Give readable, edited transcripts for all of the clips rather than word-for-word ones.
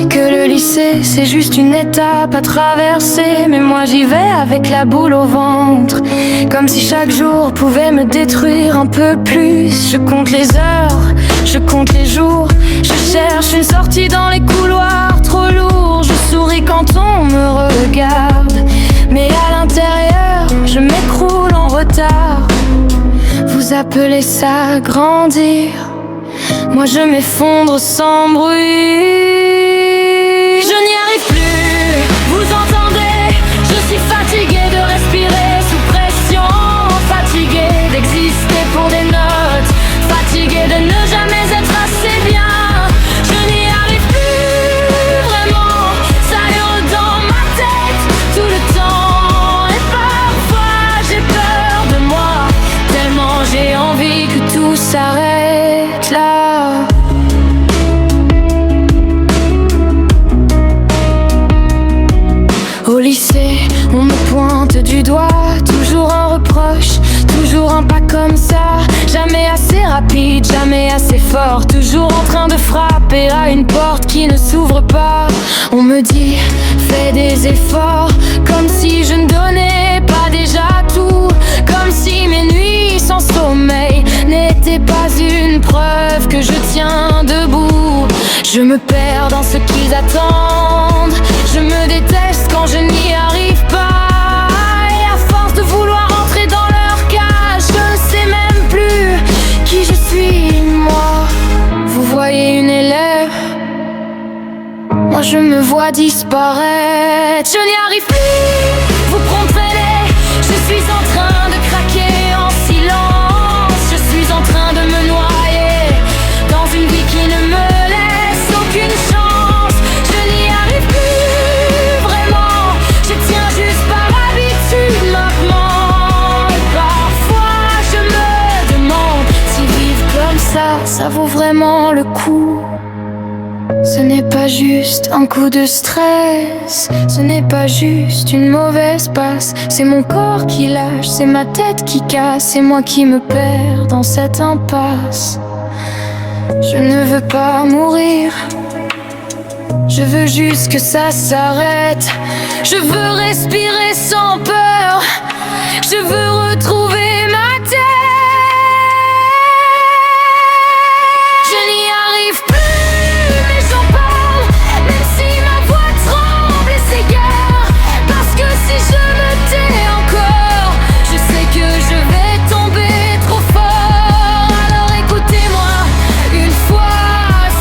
que le lycée c'est juste une étape à traverser. Mais moi j'y vais avec la boule au ventre, comme si chaque jour pouvait me détruire un peu plus. Je compte les heures, je compte les jours, je cherche une sortie dans les couloirs trop lourds. Je souris quand on me regarde, mais à l'intérieur je m'écroule en retard. Vous appelez ça grandir, moi je m'effondre sans bruit. Je n'y arrive plus, vous entendez? Je suis fatigué de respirer sous pression, fatigué d'exister pour des notes, fatigué de ne jamais être assez bien. Je n'y arrive plus vraiment, ça hurle dans ma tête tout le temps. Et parfois j'ai peur de moi, tellement j'ai envie que tout s'arrête là. Au lycée, on me pointe du doigt, toujours un reproche, toujours un pas comme ça. Jamais assez rapide, jamais assez fort, toujours en train de frapper à une porte qui ne s'ouvre pas. On me dit, fais des efforts, comme si je ne donnais pas déjà tout, comme si mes nuits sans sommeil n'étaient pas une preuve que je tiens debout. Je me perds dans ce qu'ils attendent, je me déteste quand je n'y arrive pas. Et à force de vouloir entrer dans leur cage, je ne sais même plus qui je suis, moi. Vous voyez une élève, moi je me vois disparaître. Je n'y arrive plus, vous comprenez? Je suis en train de craquer en silence, je suis en train de me noyer dans une vie qui ne me laisse aucune chance. Je n'y arrive plus vraiment, je tiens juste par habitude maintenant. Et parfois je me demande si vivre comme ça vaut vraiment le coup. Ce n'est pas juste un coup de stress, ce n'est pas juste une mauvaise passe. C'est mon corps qui lâche, c'est ma tête qui casse, c'est moi qui me perds dans cette impasse. Je ne veux pas mourir, je veux juste que ça s'arrête. Je veux respirer sans peur, je veux retrouver ma tête. Je n'y arrive plus, mais j'en parle, même si ma voix tremble et s'égare. Parce que si je me tais encore, je sais que je vais tomber trop fort. Alors écoutez-moi une fois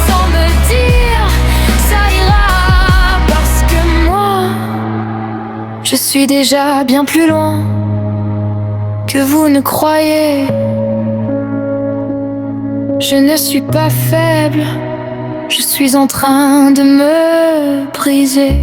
sans me dire ça ira. Parce que moi, je suis déjà bien plus loin que vous ne croyez. Je ne suis pas faible, je suis en train de me briser.